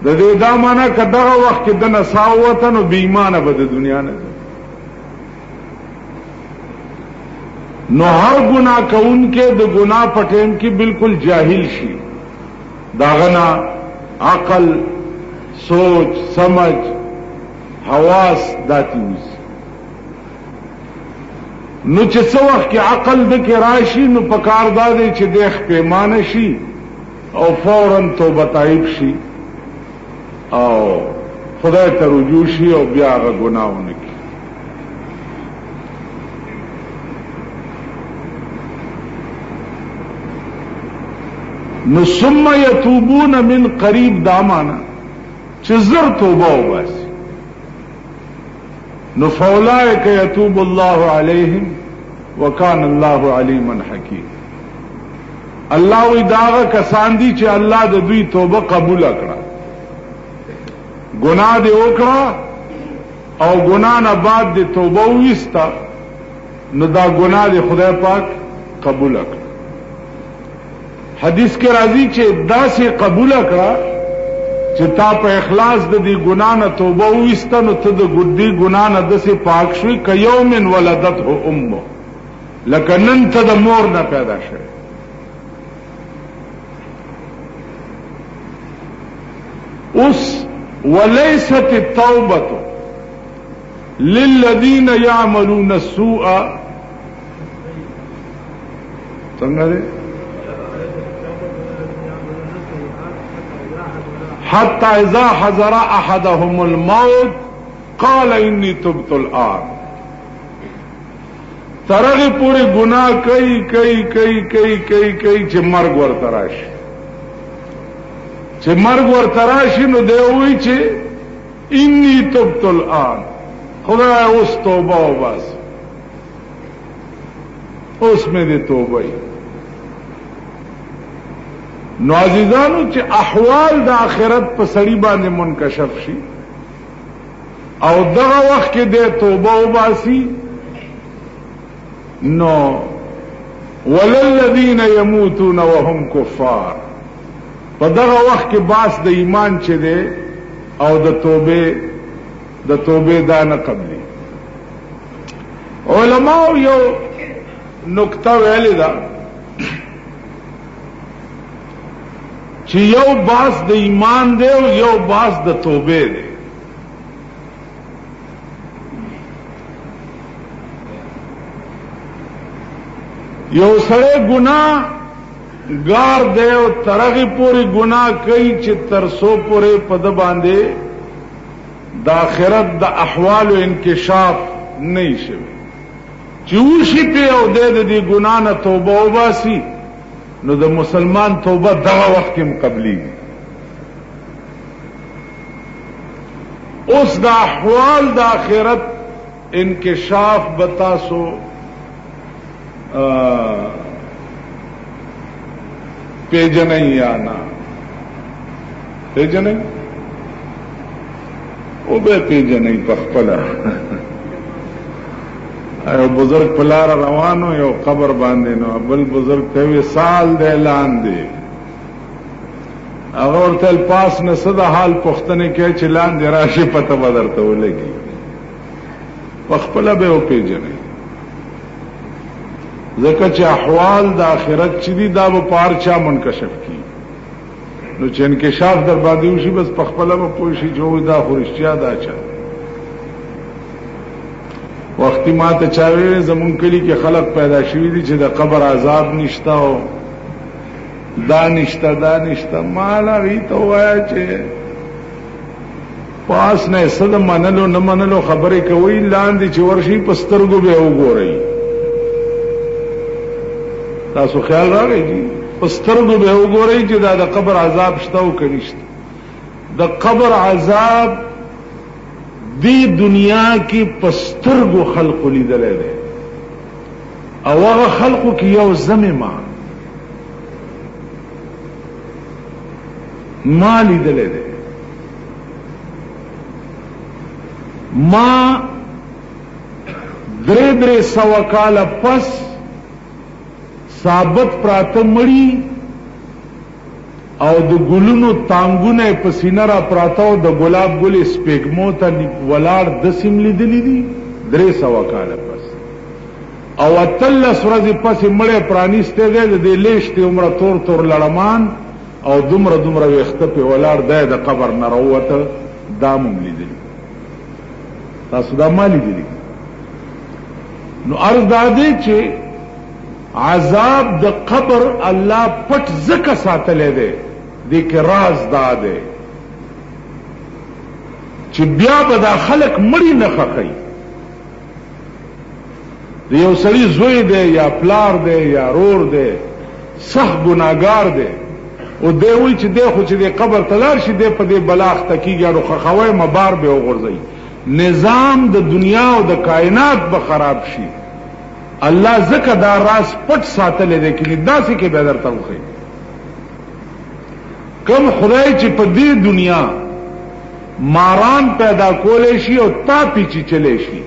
د دې دا معنا که دغه وخت کې د نساو وته نو بې ایمانه به د دنیا نه نو هر گناہ کوونکې د گناہ په ټیم کې بالکل جاهل شي داغه نه عقل سوچ سمجھ حواس داتی وزي نو چې څو وخت کې عقل د کې راشي نو پکار دا دی چې د پیمانه شي او فوراً توبه تایب شي او خدای ته رجوع شي او بیا هغه ګناهونه کوي نو ثم یتوبون من قریب دامانا چې زر توبه وباسي نو فاولئک یتوب الله علیهم وکان الله علیما حکیم الله وی داغه کسان دي چې الله د دوی توبه قبول کړه گناہ دې وکړه او گناہ نه بعد دې توبه وستا نو دا گناہ دې خدای پاک قبول کړه حدیث کې راځي چې داسې قبول کړه چې تا په اخلاص د دې ګناه نه توبه وستا نو ته د ګډي ګناه نه دسه پاک شوي ک یوم ولدته امه لکه نن ته د مور نه پیدا شوی اوس وليست التوبه للذين يعملون السوء څنګه حتى اذا حضر احدهم الموت قال اني تبت الان ترغه پوری گناہ کئی چې مرګ ورته راشي نو دی وی چې اني تبت الان خدای اوس توبه وباس اوس مې دې توبه نو عزیزانو چې احوال د آخرت په سړی باندې منکشف شي او دغه وخت کې د توبه وباسي نو وللذین یموتون وهم کفار په دغه وخت کې باس د ایمان چې دی او د توبه دا نه قبلي علماء یو نقطه ویلې ده چې یو باس د ایمان دی او یو باس د توبه دی یو سره ګناه گار دی او ترغه پوری گناه کوي چې ترسو پوره پد باندې د آخرت د احوال او انکشاف نه شي چې وشي په او د دې ګناه نه توبه وباسي نو د مسلمان توبه دغه وخت کې مقبلي اوس د احوال د آخرت انکشاف بتاسو پیجنئی یا نا پیجنئی او بے پیجنئی پخپلا یو بزرگ پلار روانو یو قبر باندې نو بل بزرگ ته سال د اعلان دی هغه ورته پاس نه صدا حال پختنه کې چې لاندې راشي پته بدرته ولګي پخپلا به او پیجنئی ځکه چې احوال د آخرت چې دي دا به پارچا منکشف کی نو چې انکشاف در باندې وشي بس پخپله به پوه شي چې دا خو رښتیا دا چا وختي ما ته چا ویل زمونږ کلي کې خلق پیدا شوي دي چې د قبر عذاب نشته او دا نشته مال هغې ته ووایه چې پاس نه څه د منلو نه منلو خبرې کوئ لاندې چې ورشي په سترګو به وګورئ تاسو خیال راغی جی پسترګو به وګورئ چې دا د قبر عذاب شته او که نشته د قبر عذاب دی دنیا کې پسترګو خلق لیدلی دی او هغه خلقو کې یو زمه ما لیدلی دی ما درې سوه کاله پس ثابت پراته مړی او د ګلونو تانګونه په سینه را پراته او د ګلاب ګلې سپېږمو ته ولاړ دسم لیدلی دي 300 کاله پس او 13 ورځې پسې مړی پرانیستی دی د دې لیشتې عمره تور تور لړمان او دومره دومره ویښته پې ولاړ دی د قبر نه راووته دا مو لیدلي تاسو دا ما لیدلي نو عرض دا دی چې عذاب د قبر الله پټ ځکه ساتلی دی دې کې راز دا دی چې بیا به دا خلک مړي نه ښخوي د یو سړي زوی دی یا پلار دی یا رور دی سخت ګناهګار دی او دی وایي چې دی خو چې دی قبر ته لاړ شي دی په دې بلا اخته کېږي نو ښخوی مبار به وغورځوي نظام د دنیا او د کائنات به خراب شي الله ځکه دا راز پټ ساتلی دی کې داسې کې به درته وښیي کم خدای چې په دې دنیا ماران پیدا کولی شي او تاپی چیچلی شي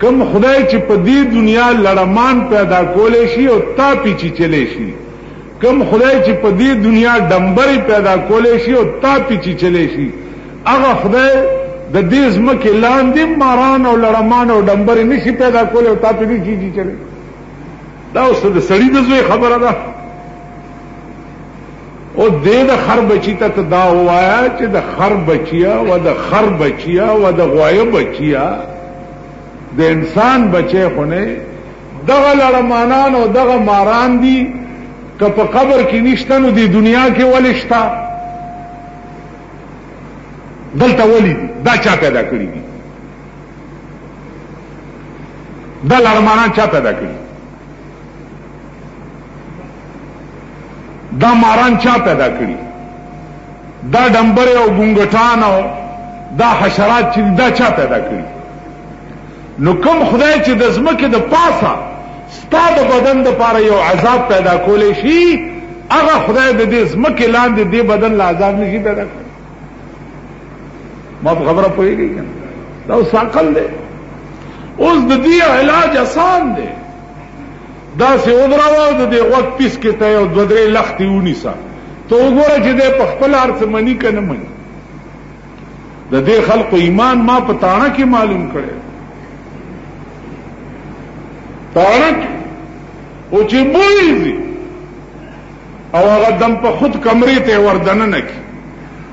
کم خدای چې په دې دنیا لړمان پیدا کولی شي او تاپی چیچلی شي کم خدای چې په دې دنیا ډمبري پیدا کولی شي او تاپی چیچلی شي هغه خدای د دې ځمکې لاندې ماران او لړمان او ډمبري نشي پیدا کولی او تاپی نشي چیچلی دا اوس د سړي د زوی خبره ده او دې د خر بچی ته دا وایا چې د خر بچیا و د خر بچیا و د غوایه بچیا د انسان بچی خو نه دغه لړمانان او دغه ماران دي که په قبر کې نشته نو د دنیا کې ولې شته دلته ولې دي دا چا پیدا کړي دي دا لړمانان چا پیدا کړي دا ماران چا پیدا کړي دا ډمبره او ګونګټان او دا حشرات چې دا چا پیدا کړي نو کوم خدای چې د ځمکې د پاسه ستا د بدن د پاره یو عذاب پیدا کولی شي هغه خدای د دې ځمکې لاندې دې بدن له عذاب نشي پیدا کړی ما په خبره پوهېږئ که دا اوس عقل دی اوس د دې علاج آسان دی داسې ودراوه د دې غوږ پیس کې ته یو 2-3 لختې ونیسه ته وګوره چې دی په خپل هر څه مني که نه مني د دې خلقو ایمان ما په تاڼه کې معلوم کړی تاڼه کې او چې بویږي او هغه دم په خود کمرې ته وردننه کړي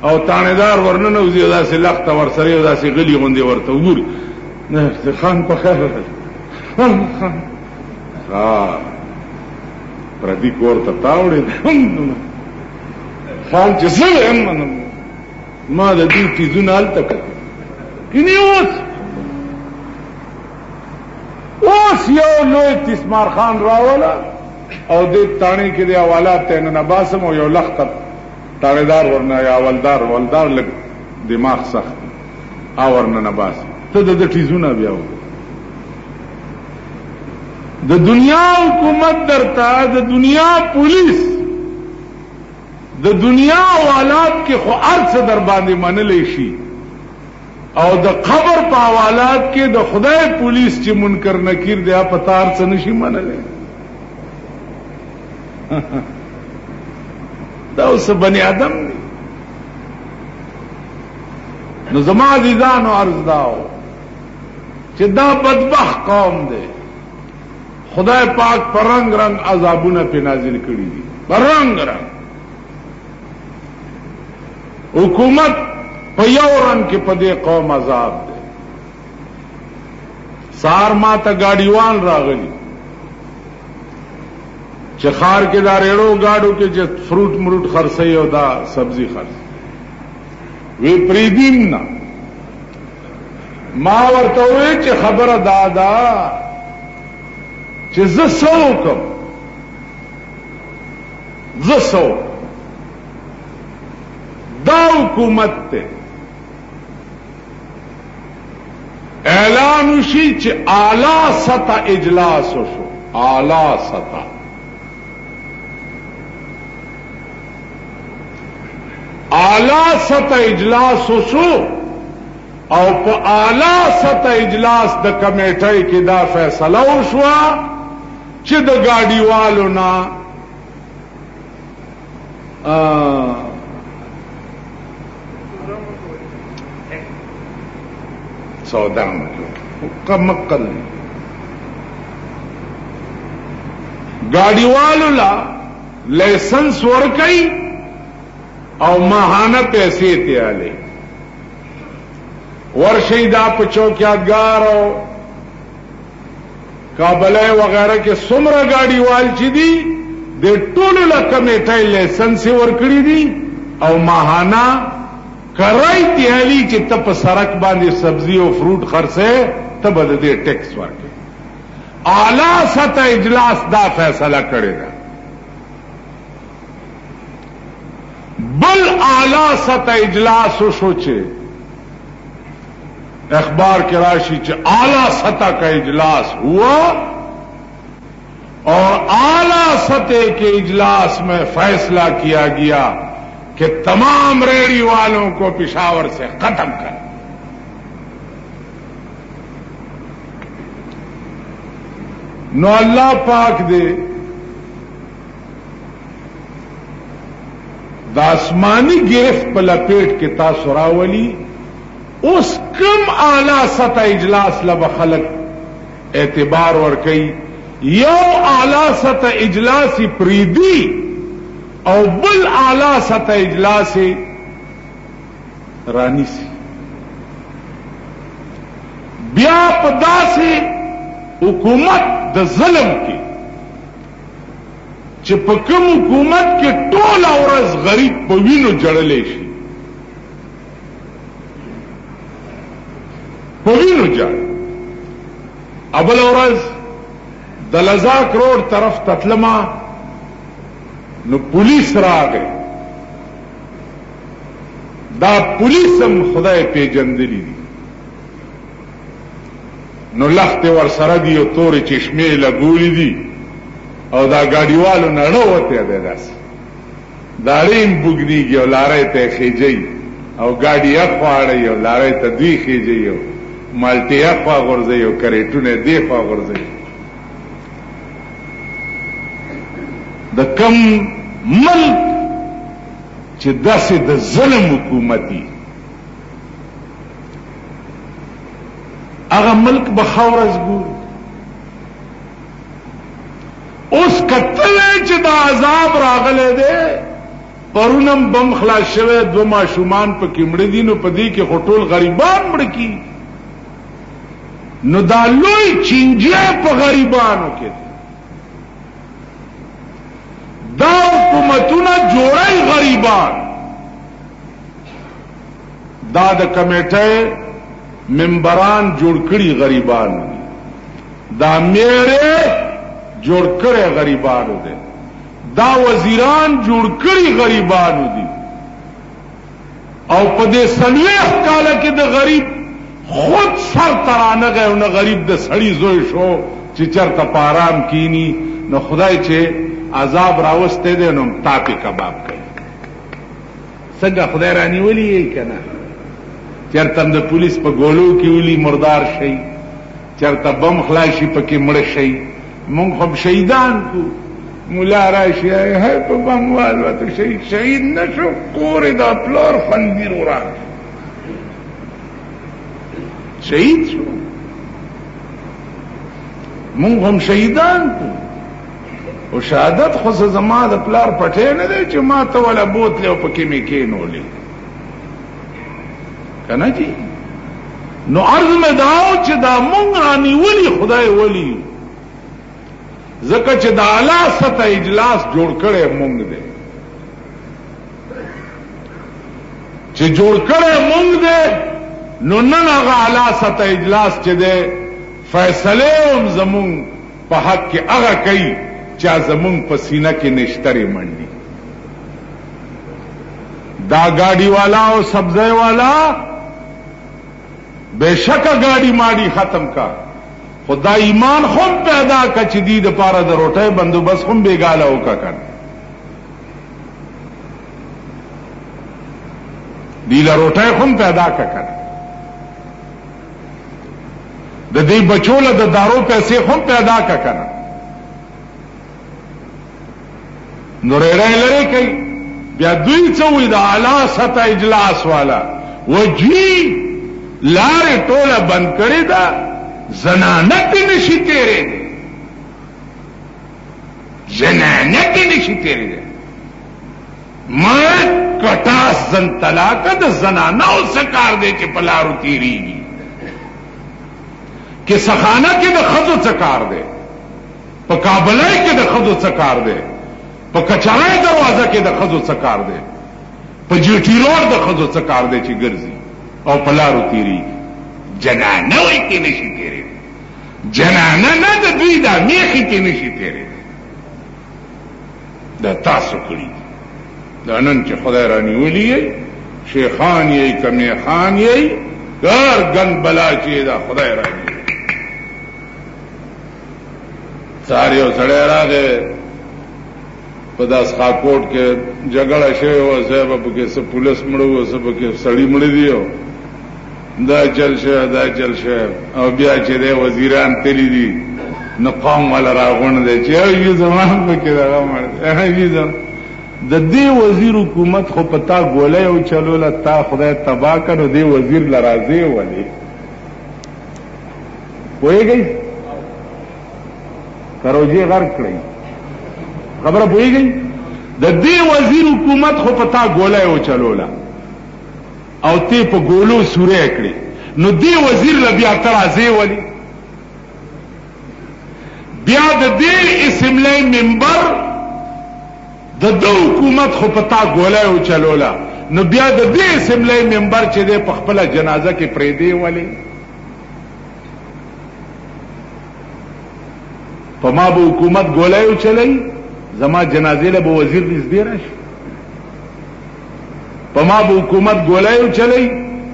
او تاڼېدار ورننوځي او داسې لخته ورسره او داسې غلي غوندې ورته وګوري خان په خیر خان پردی کور ته تاوړې خان چې زه یم ما د دې چیزونه هلته کړي کني اوس یو لوی تسمار خان راوله او دې تاڼې کې د حوالات ته ننباسم او یو لخته تاڼېدار ورنه یا ولدار لږ دماغ سخت ورننباسم ته د ده ټیزونه بیا د دنیا حکومت درته د دنیا پولیس د دنیا حوالات کې خو هر څه در باندې منلی شي او د قبر په حوالات کې د خدای پولیس چې منکر نکیر دی په تار څه نشي منلی دا اوس بني آدم دی نو زما عزیزانو عرض داو چې دا بدبخت قوم دی خدای پاک پر رنگ رنگ عذابونه پہ نازل کړي دي پر رنگ رنگ حکومت په یو رنگ کې په دې قوم عذاب دی سار ما ته گاډیوان راغلی چې خار کې دا ریړو گاډو کې چې فروټ مروټ خرڅي او دا سبزی خرڅي وی پریدیم نه ما ورته وی چې خبره دادا چې زه سوکم دا حکومت ته اعلان وشي چې اعلی سطح اجلاس وشو اعلی سطح اجلاس وشو او په اعلی سطح اجلاس د کمیټې کې دا فیصله وشوه چې د ګاډیوالو نه سودا مکل گاڑی والو لا لائسنس ورکئی او ماہانہ پیسے تیالے ورشیدہ پچوکیادگار او کابلے وغیرہ کے سمرہ گاڑی وال چی دی دے ټولو لا کمیټای لائسنس ورکړي دي او ماهانه کرائی تیالی چې ته په سړک باندې سبزی او فروټ خرڅه ته به دې ټیکس ورکړي. اعلی سطح اجلاس دا فیصله کړی دا. بل اعلی سطح اجلاس شو چې اخبار کے راشی چې اعلی سطح کا اجلاس ہوا اور اعلی سطح کے اجلاس میں فیصلہ کیا گیا کہ تمام ریڑی والوں کو پشاور سے ختم کر. نو اللہ پاک دے داسمانی گرفت په لپیٹ کے تاسو راولی اس کم اعلی سطح اجلاس لبا خلق اعتبار ورکئی یو اعلی سطح اجلاسی پریدی او بل اعلی سطح اجلاسی رانی سی بیا پدا سے حکومت د ظلم کی چې په کوم حکومت کې ټول ورځ غریب په وینو جړلې شي په وینو جړ اول ورځ د لزاک روډ طرف تتلما نو پولیس راغی دا پولیس هم خدای پیژندلی دي نو لخت ور سره دی او تورې چشمې لګولې دي او دا گاڑیوالو نړو وته ده داس داریم بوګنیږي او لارې ته خېجي او گاډي اخواړي او لارې ته دوی خېجي او مالټي اخوا غورځي او کریټونه دی خوا غورځي. د کم ملک چې داسې د ظلم حکومتي هغه ملک به خاورز ګور اوس کتلې چې دا عذاب راغله ده پرونم بم خلاص شوه دو ماشومان په کیمړې دي نو په دې کې خټول غریبان مړ کی نو دا لوی چینجه په غریبانو کې دا حکومتونه جوړای غریبان دا د کمیټه ممبران جوړ کړي غریبان دا میرے جوړ کړي غریبانو دي دا وزیران جوړ کړي غریبانو دي او په دې سلويخ کاله کې د غریب خود سر ترانه غو نه غریب د سړی زوی شو چې چرته پارام کینی نو خدای چې عذاب راوسته دي نو تاپی کباب کوي څنګه خدای رانی ولي کنه چرته د پولیس په ګولو کې ولي مردار شي چرته بم خلاشي پکې مړ شي مونږ هم شهیدان کو مولا راشي هي په بموال وته شهید نشو کور دا پلور خندیر ورا شهید شو مونږ هم شهیدان کو او شهادت خو زما د پلار پټه نه دی چې ما ته ولا بوتله او پکې مې کېنولې کنه جی نو عرض میں داو چې دا مونږ رانی ولی خدای ولی زکه چې دا اعلی سطح اجلاس جوړ کړي مونږ دې چې جوړ کړي مونږ دې نو نن هغه اعلی سطح اجلاس چې دې فیصله هم زمون په حق کې هغه کوي چې زمون په سینه کې نشتري منډي دا گاڑی والا او سبزے والا بے شک گاڑی ماڑی ختم کا خدا ایمان خون پیدا کا چدید پارا د روټه بندوبست خون بیگاله وکا کړ دی له روټه خون پیدا کا کړ د دې بچوله د دارو پیسې خون پیدا کا کړ نو رې لري کوي بیا دوی څه وي د اعلی سطح اجلاس والا وجی لارې ټوله بند کړې ده زنانه کې نشي تیرې ده زنانه کې نشي تیرې ده ما کټاس زن طلاق د زنانه او سکار دے چې پلارو تیریږي کې سخانه کې د خزو سکار دے په کابلای کې د خزو سکار دے په کچړای دروازه کې د خزو سکار دے په جیټی روډ د خزو سکار دے چې ګرځي او پلارو تیریږي جنانه وای کې نشي تیرې جنانه نه د دوی دا میخي کې نشي تیرې دا تاسو کړی دا نن چې خدای رانی ولی شیخان یې کمی خان یې ګر ګن بلا چې دا خدای رانی ساری او سړی راغی په داس خاکوټ کې جګړه شوی و صاحب په کې څه پولیس مړو و څه په کې سړی مړ دی دا چل شوی دا چل شوی او بیا چې دی وزیران تللی دي نو قوم والا راغونډ دی چې یو زمان په کې دا مړ دی د دې وزیر حکومت خو پتا ګولې او چلوله تا خدای تبا کړو دې وزیر لرازي ولي وایي کروجی غرق کړی خبره پوهیږي د دې وزیر حکومت خو پتا ګولې او چلوله او ته په ګولو سورې کړی نو دې وزیر ل بیا ترازي ولي بیا د دې اسمبلی منبر د دو حکومت خو پتا ګولای او چلولا نو بیا د دې اسمبلی منبر چې د خپل جنازه کې پرې دی ولی په ما به حکومت ګولای او چلای زما جنازې له وزیر نږدې راشي په ما به حکومت ګولای او چلای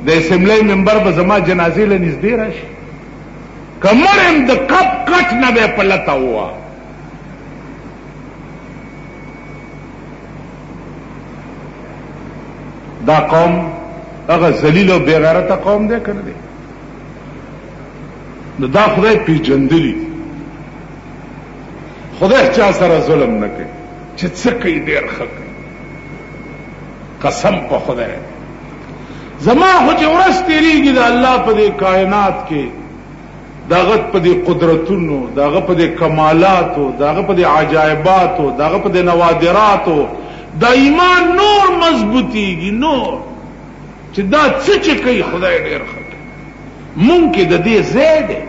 د اسمبلی منبر به زما جنازې له نږدې راشي کمرم د کپ کټ نه به پلتا هوا دا قوم هغه ذلیل او بے غیرته قوم دی کنه دی نو دا خدای پیژندلی خدای چا سره ظلم نه کوي چې څه کوي ډیر ښه کوي قسم په خدای زما خو چې ورځ تیریږي د الله په دې کائنات کې داغه په دې قدرتونو داغه په دې کمالاتو داغه په دې عجایباتو داغه په دې نوادراتو دا ایمان نور مضبوطیږي نور چې دا څه کوي خدای ډېر ښه مونږ کې د دې زیاده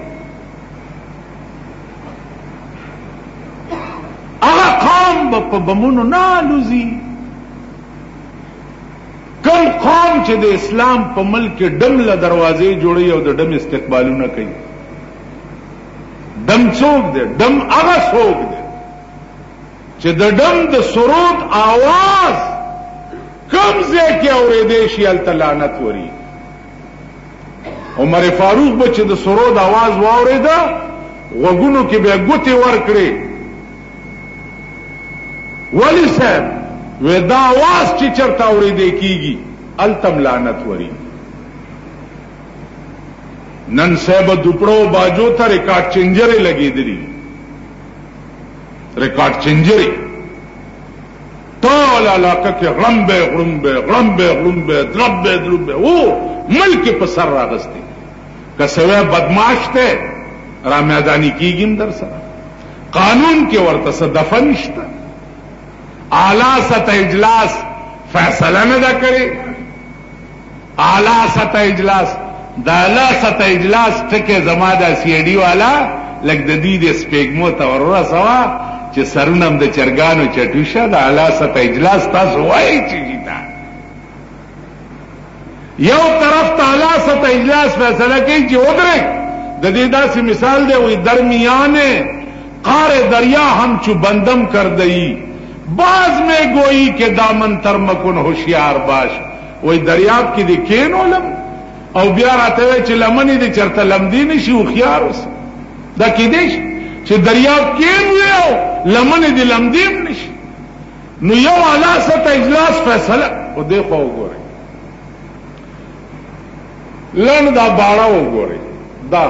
هغه قوم په بمونو نه لوزي کوم قوم چې د اسلام په ملک ډم له دروازې جوړي او د ډم استقبالونه کوي ډم څوک دی ډم هغه څوک دی چې د ډم د سرود आवाज کم ځای کې اورېدې شي هلته لعنت وري عمر فاروق به چې د سرود आवाज واورېده غوږونو کې به ګوتې ورکړې ولی صاحب وې دا आवाज چې چرته اورېدې کیږي هلته لعنت وري نن صاحب دوپړو باجو ته ریکارډ چینجرې لګېدلې ریکارډ چینجرې ټول علاقه کې غړمبه غړمبه غړمبه غړمبه دربه دربه او ملک په سر راغستې که سوی بدمعاش ته را میدانی کیږي در سره قانون کې ورته څه دفع نشته اعلی سطح اجلاس فیصله نه ده کړې اعلی سطح اجلاس دا اعلی سطح اجلاس ټکه زما د سی ډي والا لکه د دې د سپېګمو ته ورسوا چې سرونم د چرګانو چټوشه د اعلی سطح اجلاس تاسو وایي چې دا یو طرف ته اعلی سطح اجلاس فیصله کوي چې ودرې د دې داسې مثال دی وي درمیانه قار دریا هم چو بندم کر دئی باز میں گوئی کے دامن تر مکن ہوشیار باش وہی دریاب کی دی کین علم او بیا راته وی چې لمنې دې چرته لمدی نشي او خيار اوس دا کې دې چې دریاب کین ویو لمنې دې لمدیم نشي نو یو اعلی سطح اجلاس فیصله او دې خو وګورئ لن دا باړه وګورئ دا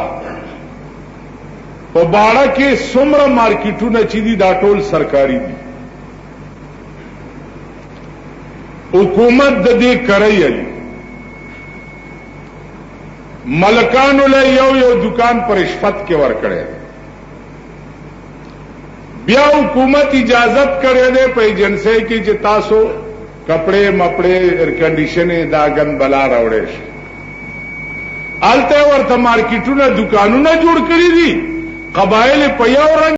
په باړه کې څومره مارکیټونه چې دي دا ټول سرکاري دي حکومت د دې کرای علی ملکانو له یو دکان پر رشوت کې ور کړی بیا حکومت اجازت کړی دی په ایجنسی کې چې تاسو کپڑے مپڑے ایئر کنډیشنې دا ګن بلا راوړې شي الته ورته مارکیټونه دکانونه جوړ کړی دي قبایل په یو رنګ